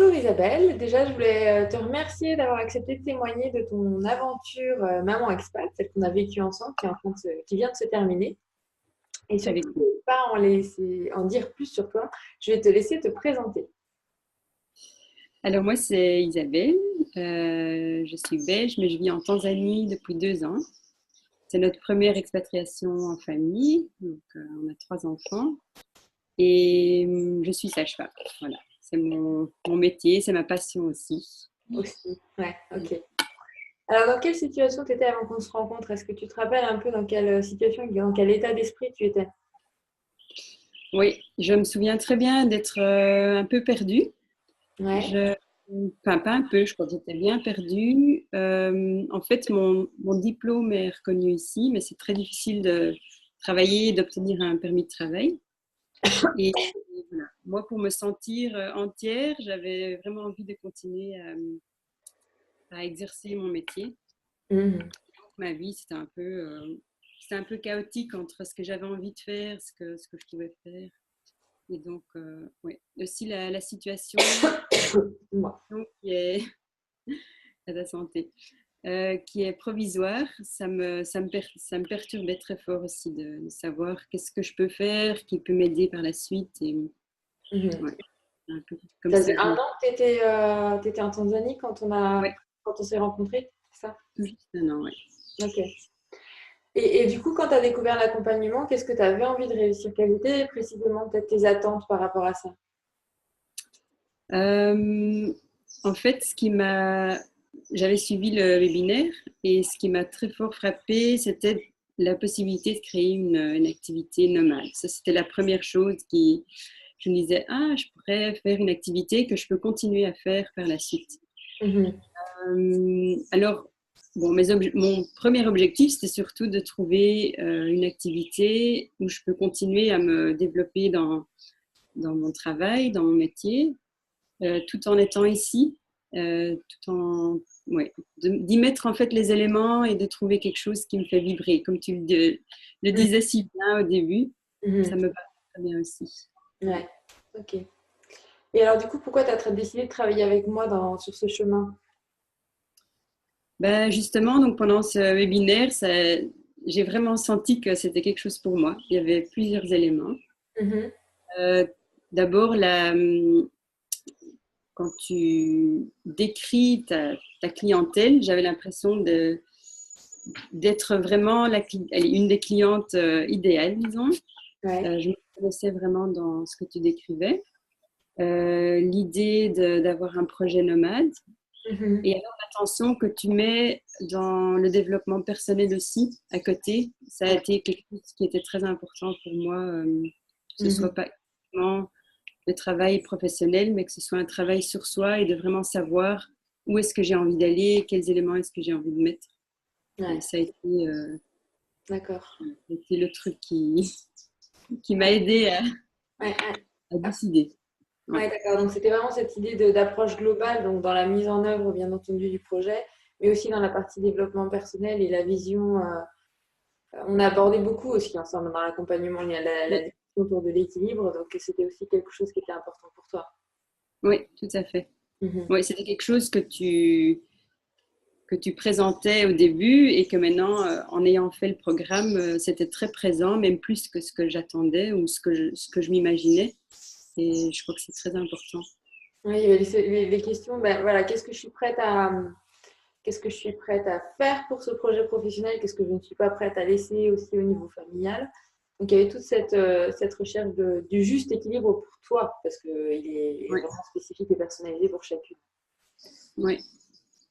Bonjour Isabelle, déjà je voulais te remercier d'avoir accepté de témoigner de ton aventure maman expat, celle qu'on a vécue ensemble, qui vient de se terminer. Et Avec surtout, je vous. ne vais pas en dire plus sur toi, je vais te laisser te présenter. Alors moi, c'est Isabelle. Je suis belge, mais je vis en Tanzanie depuis 2 ans. C'est notre première expatriation en famille. Donc, on a 3 enfants. Et je suis sage-femme. Voilà, c'est mon métier, c'est ma passion aussi. Aussi. Ouais, ok. Alors, dans quelle situation tu étais avant qu'on se rencontre? Est-ce que tu te rappelles un peu dans quelle situation, dans quel état d'esprit tu étais? Oui, je me souviens très bien d'être un peu perdue. Ouais. Je, enfin, pas un peu, je crois que j'étais bien perdue. En fait, mon diplôme est reconnu ici, mais c'est très difficile de travailler et d'obtenir un permis de travail. Et voilà. Moi, pour me sentir entière, j'avais vraiment envie de continuer à exercer mon métier. Mhm. Ma vie, c'était un peu chaotique entre ce que j'avais envie de faire, ce que je pouvais faire. Et donc, ouais. Aussi la situation Moi. qui est à la santé, qui est provisoire, ça me perturbait très fort aussi de savoir qu'est-ce que je peux faire, qui peut m'aider par la suite. Et Mhm. ouais, un peu comme Ça ça faisait que je un me... an que tu étais en Tanzanie Ouais, quand on s'est rencontrés, c'est ça? tout juste un an, ouais. Ok. Et du coup, quand tu as découvert l'accompagnement, qu'est-ce que tu avais envie de réussir? Quelles étaient précisément peut-être tes attentes par rapport à ça? Euh, En fait, j'avais suivi le webinaire et ce qui m'a très fort frappé, c'était la possibilité de créer une activité nomade. Ça, c'était la première chose je me disais, ah, je pourrais faire une activité que je peux continuer à faire par la suite. Mhm. Alors, bon, mon premier objectif, c'était surtout de trouver une activité où je peux continuer à me développer dans mon travail, dans mon métier, tout en étant ici, tout en ouais, d'y mettre en fait les éléments et de trouver quelque chose qui me fait vibrer. Comme tu le Mhm. disais si bien au début, ça Mhm. me va très bien aussi. Ouais. Ouais, ok. Et alors, du coup, pourquoi tu as décidé de travailler avec moi sur ce chemin? Ben justement, donc pendant ce webinaire, j'ai vraiment senti que c'était quelque chose pour moi. Il y avait plusieurs éléments. Mhm. Euh, D'abord, quand tu décris ta clientèle, j'avais l'impression d'être vraiment allez, une des clientes idéales, disons. Ouais. Je me connaissais vraiment dans ce que tu décrivais. L'idée d'avoir un projet nomade Mhm. et alors l'attention que tu mets dans le développement personnel aussi à côté, ça a Ouais. été quelque chose qui était très important pour moi, que ce Mhm. soit pas uniquement le travail professionnel, mais que ce soit un travail sur soi et de vraiment savoir où est-ce que j'ai envie d'aller, quels éléments est-ce que j'ai envie de mettre. Et Ouais, ça a d'accord. été le truc qui m'a Ouais, aidé ouais, ouais. à décider. Ouais, Ouais. d'accord. Donc, c'était vraiment cette idée d'approche globale, donc dans la mise en œuvre, bien entendu, du projet, mais aussi dans la partie développement personnel et la vision. On a abordé beaucoup aussi ensemble dans l'accompagnement, il y a la Oui, discussion autour de l'équilibre, donc c'était aussi quelque chose qui était important pour toi. oui, tout à fait. Mhm. Oui, c'était quelque chose que tu présentais au début et que maintenant, en ayant fait le programme, c'était très présent, même plus que ce que j'attendais ou ce que je m'imaginais. Et je crois que c'est très important. Oui, il y avait les questions, ben, voilà, qu'est-ce que je suis prête à faire pour ce projet professionnel, qu'est-ce que je ne suis pas prête à laisser aussi au niveau familial. Donc, il y avait toute cette recherche du juste équilibre pour toi, parce qu'il est Oui, vraiment spécifique et personnalisé pour chacune. oui,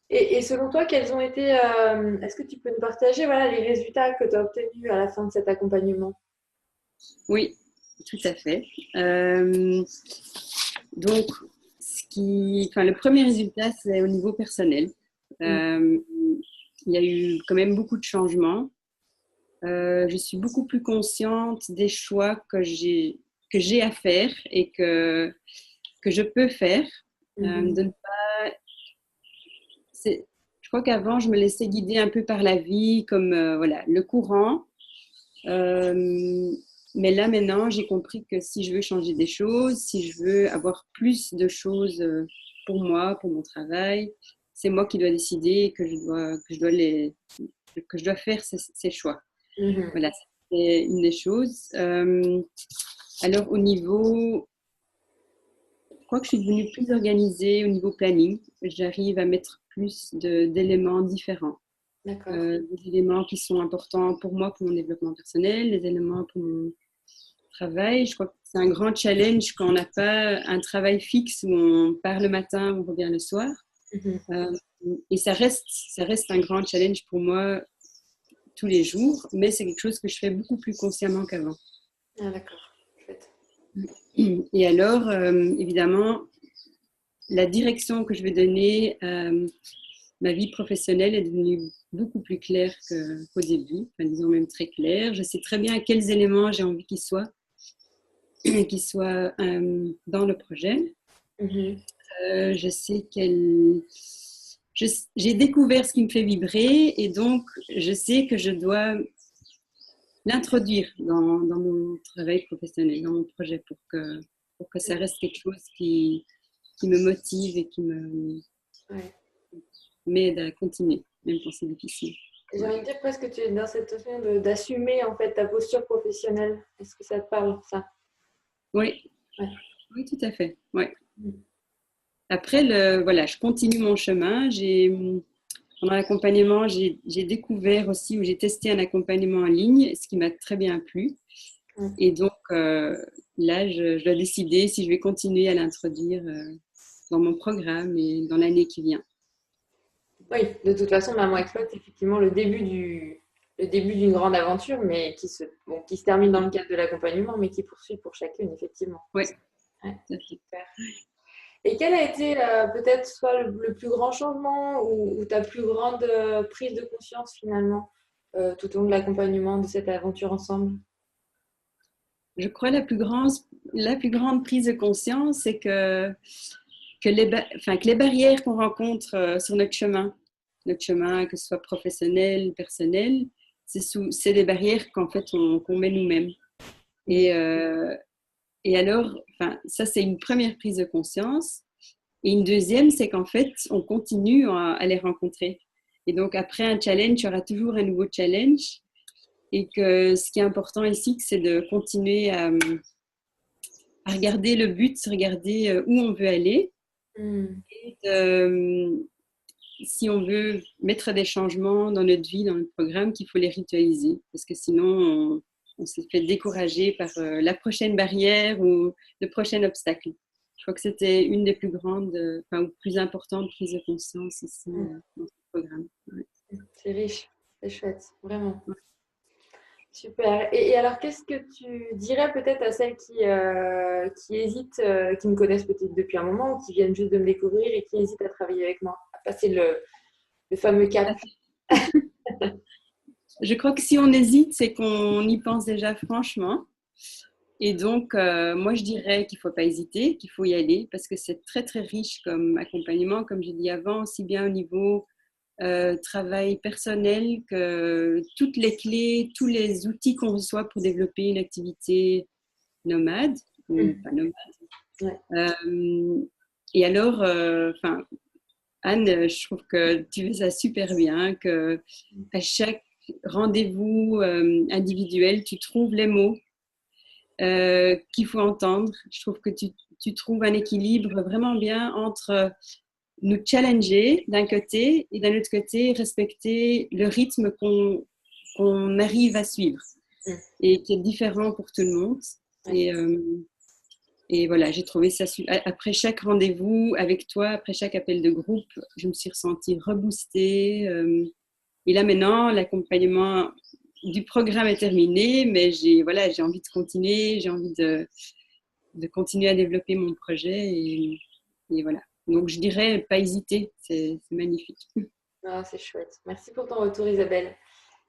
Et selon toi, est-ce que tu peux nous partager voilà, les résultats que tu as obtenus à la fin de cet accompagnement? oui, tout à fait. Euh, donc, le premier résultat, c'est au niveau personnel. Mm. Euh, il y a eu quand même beaucoup de changements. Je suis beaucoup plus consciente des choix que j'ai à faire et que je peux faire. Mhm. De ne pas, je crois qu'avant, je me laissais guider un peu par la vie, comme voilà, le courant. Euh, mais là, maintenant, j'ai compris que si je veux changer des choses, si je veux avoir plus de choses pour moi, pour mon travail. C'est moi qui dois décider que je dois faire ces choix. Voilà, c'est une des choses. Alors, au niveau, je crois que je suis devenue plus organisée au niveau planning. J'arrive à mettre plus d'éléments différents. Des éléments qui sont importants pour moi, pour mon développement personnel, des éléments pour mon travail. Je crois que c'est un grand challenge quand on n'a pas un travail fixe où on part le matin, on revient le soir. Et ça reste un grand challenge pour moi tous les jours, mais c'est quelque chose que je fais beaucoup plus consciemment qu'avant. Ah, d'accord. Chouette. Et alors, évidemment, la direction que je vais donner à ma vie professionnelle est devenue beaucoup plus claire qu'au début, enfin, disons même très claire. Je sais très bien quels éléments j'ai envie qu'ils soient dans le projet. Je sais j'ai découvert ce qui me fait vibrer et donc je sais que je dois l'introduire dans mon travail professionnel, dans mon projet pour que ça reste quelque chose qui me motive et qui m'aide à continuer, même quand c'est difficile. J'ai envie de dire presque que tu es dans cette notion d'assumer en fait ta posture professionnelle. Est-ce que ça te parle, ça? Oui, oui, tout à fait. Ouais. Après, voilà, je continue mon chemin. Pendant l'accompagnement, j'ai découvert aussi, où j'ai testé un accompagnement en ligne, ce qui m'a très bien plu. Et donc, là, je dois décider si je vais continuer à l'introduire dans mon programme et dans l'année qui vient. Oui, de toute façon, Maman Exploite, c'est effectivement le début d'une grande aventure, mais qui se termine dans le cadre de l'accompagnement, mais qui poursuit pour chacune, effectivement. Oui. Super. Et quel a été peut-être soit le plus grand changement ou ta plus grande prise de conscience finalement tout au long de l'accompagnement de cette aventure ensemble? Je crois la plus grande prise de conscience, c'est que les barrières qu'on rencontre sur notre chemin, que ce soit professionnel, personnel, c'est des barrières qu'en fait qu'on met nous-mêmes. Et alors, ça c'est une première prise de conscience. Et une deuxième, c'est qu'en fait, on continue à les rencontrer. Et donc, après un challenge, il y aura toujours un nouveau challenge. Et que ce qui est important ici, c'est de continuer à regarder le but, regarder où on veut aller. Et si on veut mettre des changements dans notre vie, dans notre programme, qu'il faut les ritualiser. Parce que sinon, on s'est fait décourager par la prochaine barrière ou le prochain obstacle. Je crois que c'était une des plus grandes, ou plus importantes prises de conscience ici dans ce programme. Ouais. C'est riche, c'est chouette, vraiment. Ouais. Super. Et alors, qu'est-ce que tu dirais peut-être à celles qui hésitent, qui me connaissent peut-être depuis un moment ou qui viennent juste de me découvrir et qui hésitent à travailler avec moi, à passer le fameux cap? Je crois que si on hésite, c'est qu'on y pense déjà franchement. Et donc, moi, je dirais qu'il ne faut pas hésiter, qu'il faut y aller parce que c'est très, très riche comme accompagnement, comme j'ai dit avant, aussi bien au niveau travail personnel que toutes les clés, tous les outils qu'on reçoit pour développer une activité nomade ou pas nomade. Ouais. Et alors, Anne, je trouve que tu fais ça super bien, que à chaque rendez-vous individuel, tu trouves les mots qu'il faut entendre. Je trouve que tu trouves un équilibre vraiment bien entre nous challenger d'un côté et d'un autre côté respecter le rythme qu'on arrive à suivre et qui est différent pour tout le monde. Et voilà, j'ai trouvé ça après chaque rendez-vous avec toi, après chaque appel de groupe, je me suis ressentie reboostée. Et là maintenant, l'accompagnement du programme est terminé, mais j'ai envie de continuer, j'ai envie de continuer à développer mon projet et voilà. Donc, je dirais pas hésiter, c'est magnifique. Ah, c'est chouette. Merci pour ton retour, Isabelle.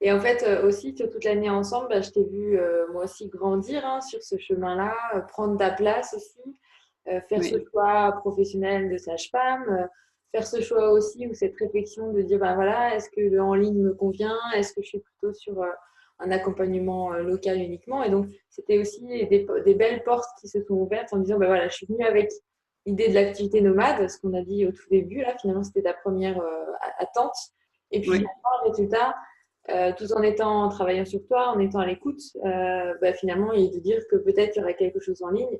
Et en fait, aussi, sur toute l'année ensemble, je t'ai vu moi aussi grandir sur ce chemin-là, prendre ta place aussi, faire ce choix professionnel de sage-femme, faire ce choix aussi ou cette réflexion de dire, voilà, est-ce que le en ligne me convient? Est-ce que je suis plutôt sur un accompagnement local uniquement? Et donc, c'était aussi des belles portes qui se sont ouvertes en disant, voilà, je suis venue avec l'idée de l'activité nomade, ce qu'on a dit au tout début, là, finalement, c'était ta première attente. Et puis, Oui. finalement, le résultat, tout en travaillant sur toi, en étant à l'écoute, finalement, il est de dire que peut-être il y aurait quelque chose en ligne,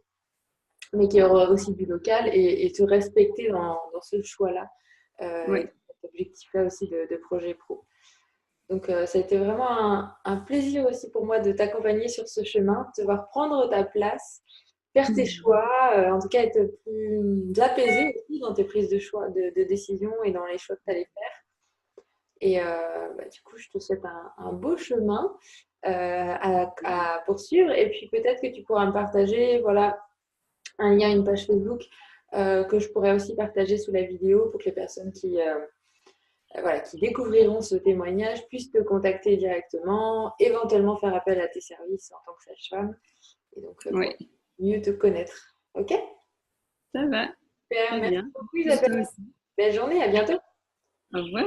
mais qu'il y aura aussi du local et te respecter dans ce choix-là, et Oui. cet objectif-là aussi de projet pro. Donc, ça a été vraiment un plaisir aussi pour moi de t'accompagner sur ce chemin, de te voir prendre ta place, faire tes choix, en tout cas être plus apaisé aussi dans tes prises de choix, de décision et dans les choix que tu allais faire. Et du coup, je te souhaite un beau chemin à poursuivre. Et puis peut-être que tu pourras me partager, voilà, un lien, une page Facebook que je pourrais aussi partager sous la vidéo pour que les personnes qui découvriront ce témoignage puissent te contacter directement, éventuellement faire appel à tes services en tant que sage-femme. Et donc, Oui. mieux te connaître. Ok? Ça va. Super, Très merci bien. beaucoup Pour toi Isabelle. aussi. Belle journée, à bientôt. Au revoir.